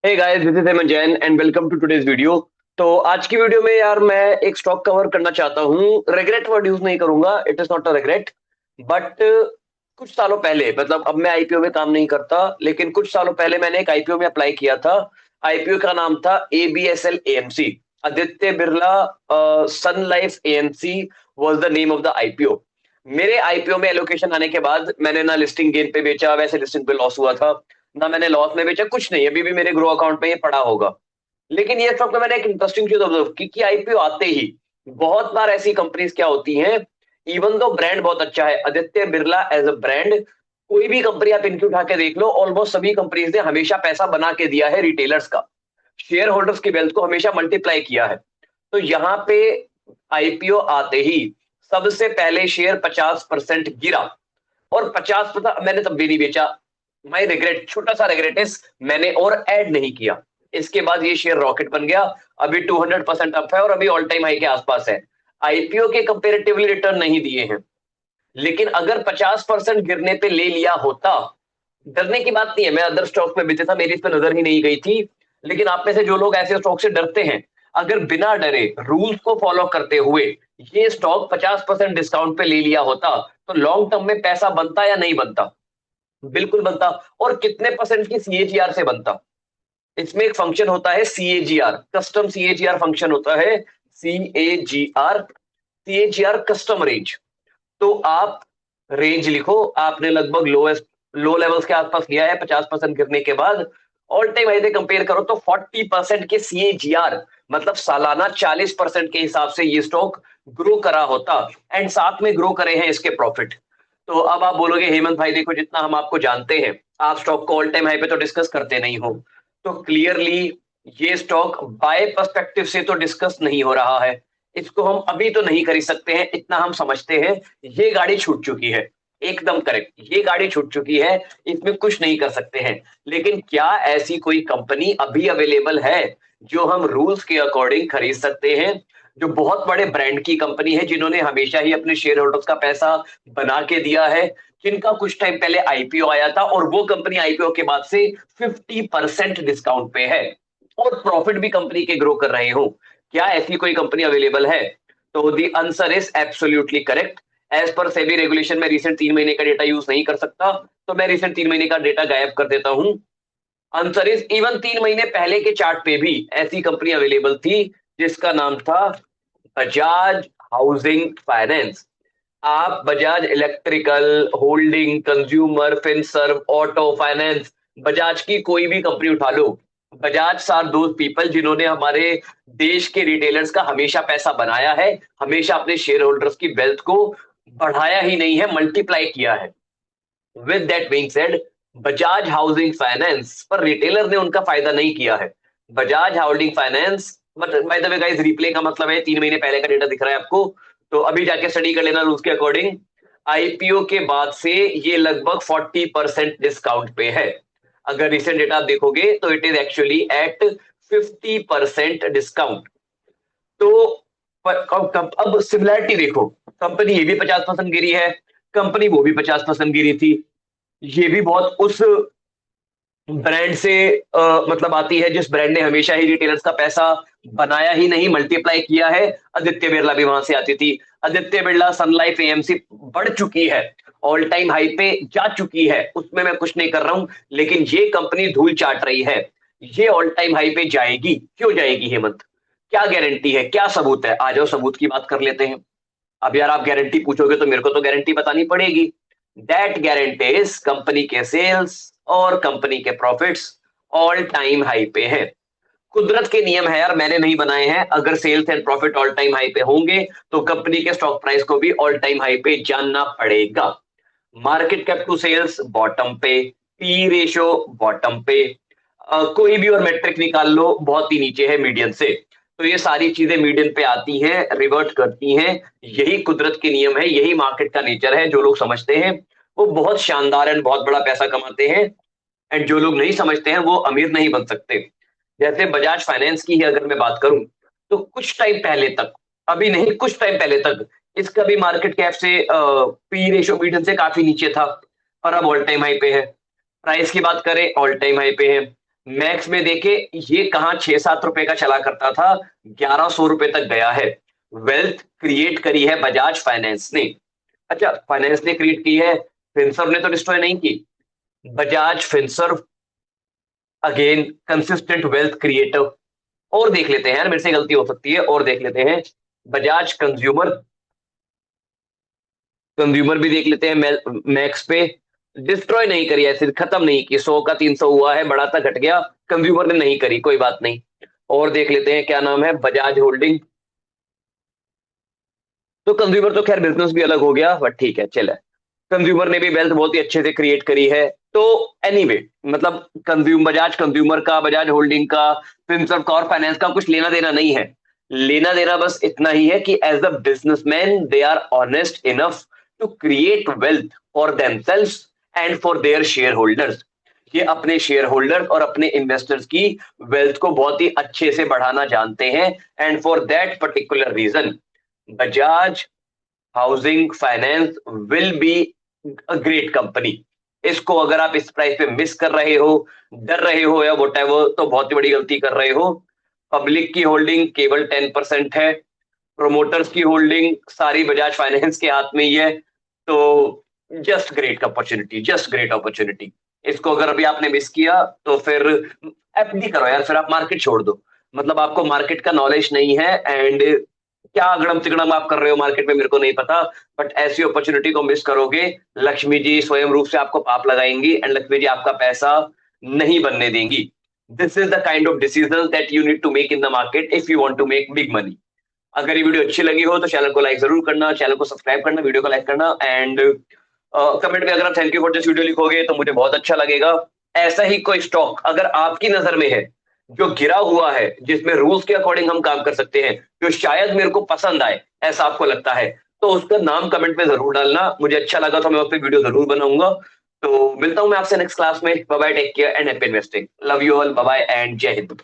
Hey guys, this is Hemant Jain and welcome to today's video. तो आज की वीडियो में यार मैं एक स्टॉक कवर करना चाहता हूँ। रिग्रेट वर्ड यूज नहीं करूंगा, it is not a regret, but कुछ सालों पहले, मतलब अब मैं आईपीओ में काम नहीं करता, लेकिन कुछ सालों पहले मैंने एक आईपीओ में अप्लाई किया था। आईपीओ का नाम था ABSL AMC, Aditya Birla Sun Life AMC was the name of the IPO. मेरे आईपीओ में एलोकेशन आने के बाद मैंने ना लिस्टिंग गेन पे बेचा, वैसे लिस्टिंग पे लॉस हुआ था, ना मैंने लॉस में बेचा, कुछ नहीं, अभी भी मेरे ग्रो अकाउंट में ये पड़ा होगा। लेकिन ये स्टॉक में मैंने एक इंटरेस्टिंग चीज ऑब्जर्व की कि आईपीओ आते ही बहुत बार ऐसी कंपनीज क्या होती हैं, इवन दो ब्रांड बहुत अच्छा है, Aditya Birla as a brand, कोई भी कंपनी आप इनकी उठा के देख लो, ऑलमोस्ट सभी कंपनीज ने हमेशा पैसा बना के दिया है रिटेलर्स का, शेयर होल्डर्स की वेल्थ को हमेशा मल्टीप्लाई किया है। तो यहाँ पे आईपीओ आते ही सबसे पहले शेयर 50% गिरा, और 50% मैंने तब भी नहीं बेचा। माई रिग्रेट, छोटा सा रिग्रेट इज मैंने और ऐड नहीं किया। इसके बाद ये शेयर रॉकेट बन गया, अभी 200% अप है और अभी ऑल टाइम हाई के आसपास है। आईपीओ के कंपेरेटिवली रिटर्न नहीं दिए हैं, लेकिन अगर 50% गिरने पे ले लिया होता, डरने की बात नहीं है, मैं अदर स्टॉक्स में बेचे था, मेरी इस पर नजर ही नहीं गई थी। लेकिन आप में से जो लोग ऐसे स्टॉक से डरते हैं, अगर बिना डरे रूल्स को फॉलो करते हुए ये स्टॉक 50% डिस्काउंट पे ले लिया होता, तो लॉन्ग टर्म में पैसा बनता या नहीं बनता? बिल्कुल बनता। और कितने परसेंट की सीएजीआर से बनता? इसमें एक फंक्शन होता है सीएजीआर, कस्टम सीएजीआर फंक्शन होता है, सीएजीआर, सीएजीआर कस्टम रेंज। तो आप रेंज लिखो, आपने लगभग लोएस्ट लो लेवल्स के आसपास लिया है 50% गिरने के बाद, ऑल टाइम हाई से कंपेयर करो तो 40% के सीएजीआर, मतलब सालाना 40% के हिसाब से ये स्टॉक ग्रो करा होता, एंड साथ में ग्रो करे हैं इसके प्रॉफिट। तो अब आप बोलोगे हेमंत भाई देखो, जितना हम आपको जानते हैं, आप स्टॉक को ऑल टाइम हाई पे तो डिस्कस करते नहीं हो। तो क्लियरली ये स्टॉक बाय पर्सपेक्टिव से तो डिस्कस नहीं हो रहा है, इसको हम अभी तो नहीं खरीद सकते हैं, इतना हम समझते हैं। ये गाड़ी छूट चुकी है, एकदम करेक्ट, ये गाड़ी छूट चुकी है, इसमें कुछ नहीं कर सकते हैं। लेकिन क्या ऐसी कोई कंपनी अभी अवेलेबल है जो हम रूल्स के अकॉर्डिंग खरीद सकते हैं? जो बहुत बड़े ब्रांड की कंपनी है, जिन्होंने हमेशा ही अपने शेयर होल्डर्स का पैसा बना के दिया है, जिनका कुछ टाइम पहले आईपीओ आया था और वो कंपनी आईपीओ के बाद से 50% डिस्काउंट पे है और प्रॉफिट भी कंपनी के ग्रो कर रहे हो, क्या ऐसी कोई कंपनी अवेलेबल है? तो the answer is absolutely correct. As per SEBI regulation में रिसेंट 3 महीने का डेटा यूज नहीं कर सकता, तो मैं रिसेंट 3 महीने का डेटा गायब कर देता हूं। आंसर इज इवन 3 महीने पहले के चार्ट पे भी ऐसी कंपनी अवेलेबल थी, जिसका नाम था बजाज हाउसिंग फाइनेंस। आप Bajaj electrical holding, consumer finserv, auto finance, Bajaj की कोई भी कंपनी उठा लो, बजाज आर दोज पीपल जिन्होंने हमारे देश के रिटेलर्स का हमेशा पैसा बनाया है, हमेशा अपने शेयर होल्डर्स की वेल्थ को बढ़ाया ही नहीं है, मल्टीप्लाई किया है। With that being said, Bajaj housing finance पर रिटेलर ने उनका फायदा नहीं किया है। Bajaj housing finance, but by the way guys, replay का मतलब है 3 महीने पहले का डेटा दिख रहा है आपको, तो अभी जाके स्टडी कर लेना रूल्स के अकॉर्डिंग। आईपीओ के बाद से ये लगभग 40% डिस्काउंट पे है। अगर रिसेंट डेटा आप देखोगे तो it is actually eight 50% discount. तो अब सिमिलैरिटी देखो, कंपनी ये भी 50% गिरी है, कंपनी वो भी 50% गिरी थी, ये भी बहुत उस ब्रांड से मतलब आती है जिस ब्रांड ने हमेशा ही रिटेलर्स का पैसा बनाया ही नहीं, मल्टीप्लाई किया है। आदित्य बिरला भी वहां से आती थी। Aditya Birla Sun Life AMC बढ़ चुकी है, ऑल टाइम हाई पे जा चुकी है, उसमें मैं कुछ नहीं कर रहा हूं, लेकिन ये कंपनी धूल चाट रही है। ये ऑल टाइम हाई पे जाएगी, क्यों जाएगी हेमंत? क्या गारंटी है, क्या सबूत है? आ जाओ सबूत की बात कर लेते हैं। अब यार आप गारंटी पूछोगे तो मेरे को तो गारंटी बतानी पड़ेगी। दैट गारंटी इज कंपनी के सेल्स और कंपनी के प्रॉफिट्स ऑल टाइम हाई पे हैं। कुदरत के नियम है यार, मैंने नहीं बनाए हैं, अगर sales and profit all time high पे होंगे तो कंपनी के स्टॉक प्राइस को भी ऑल टाइम हाई पे जानना पड़ेगा। Market cap to sales bottom पे, पी रेशियो बॉटम पे, कोई भी और मेट्रिक निकाल लो बहुत ही नीचे है मीडियन से। तो ये सारी चीजें मीडियन पे आती हैं, रिवर्ट करती हैं। यही कुदरत के नियम है, यही मार्केट का नेचर है। जो लोग समझते हैं वो बहुत शानदार एंड बहुत बड़ा पैसा कमाते हैं, एंड जो लोग नहीं समझते हैं वो अमीर नहीं बन सकते। जैसे बजाज फाइनेंस की ही अगर मैं बात करूं, तो कुछ टाइम पहले तक, अभी नहीं, कुछ टाइम पहले तक इसका भी मार्केट कैप से पी रेशियो मीडियन से काफी नीचे था, और अब ऑल टाइम हाई पे है। प्राइस की बात करें, ऑल टाइम हाई पे है। मैक्स में देखे ये कहाँ 6-7 रुपए का चला करता था, 1100 रुपए तक गया है। वेल्थ क्रिएट करी है बजाज फाइनेंस ने। अच्छा, फाइनेंस ने क्रिएट की है, फिनसर्व ने तो डिस्ट्रॉय नहीं की। Bajaj Finserv again consistent wealth creator. और देख लेते हैं यार, मेरे से गलती हो सकती है, और देख लेते हैं बजाज कंज्यूमर। कंज्यूमर भी देख लेते हैं मैक्स पे। डिस्ट्रॉय नहीं करी, ऐसे खत्म नहीं की, 100 का 300 हुआ है, बढ़ा था घट गया, कंज्यूमर ने नहीं करी, कोई बात नहीं। और देख लेते हैं क्या नाम है, बजाज होल्डिंग। तो कंज्यूमर तो खैर बिजनेस भी अलग हो गया, बट ठीक है चले। कंज्यूमर ने भी वेल्थ बहुत ही अच्छे से क्रिएट करी है। तो एनीवे मतलब बजाज कंज्यूमर का, बजाज होल्डिंग का, फिनसर्व का और फाइनेंस का कुछ लेना देना नहीं है। लेना देना बस इतना ही है कि as a businessman they are honest enough to create wealth for themselves and for their shareholders. ये अपने शेयर होल्डर्स और अपने इन्वेस्टर्स की वेल्थ को बहुत ही अच्छे से बढ़ाना जानते हैं। And for that particular reason Bajaj housing Finance will be a great company. इसको अगर आप इस प्राइस पे मिस कर रहे हो, डर रहे हो या वोट एवर, तो बहुत ही बड़ी गलती कर रहे हो। पब्लिक की होल्डिंग केवल 10% है। प्रोमोटर्स की होल्डिंग सारी बजाज फाइनेंस के हाथ में ही है। तो just great opportunity, just great opportunity. इसको अगर अभी आपने मिस किया तो फिर एफडी करो यार, फिर आप मार्केट छोड़ दो। मतलब आपको मार्केट का नॉलेज नहीं है, एंड क्या अगड़म तिगड़म आप कर रहे हो मार्केट में मेरे को नहीं पता। बट ऐसी अपॉर्चुनिटी को मिस करोगे, लक्ष्मी जी स्वयं रूप से आपको पाप लगाएंगी, एंड लक्ष्मी जी आपका पैसा नहीं बनने देंगी। This is the kind of decision that you need to make in the market if you want to make big money. अगर ये वीडियो अच्छी लगी हो तो चैनल को लाइक जरूर करना, चैनल को सब्सक्राइब करना, वीडियो को लाइक करना, एंड कमेंट में अगर आप thank you for this video लिखोगे तो मुझे बहुत अच्छा लगेगा। ऐसा ही कोई स्टॉक अगर आपकी नजर में है जो गिरा हुआ है, जिसमें रूल्स के अकॉर्डिंग हम काम कर सकते हैं, जो शायद मेरे को पसंद आए, ऐसा आपको लगता है, तो उसका नाम कमेंट में जरूर डालना। मुझे अच्छा लगा तो मैं उस पर वीडियो जरूर बनाऊंगा। तो मिलता हूं मैं आपसे नेक्स्ट क्लास में। Bye bye, take care and happy investing. Love you all, bye bye and जय हिंद।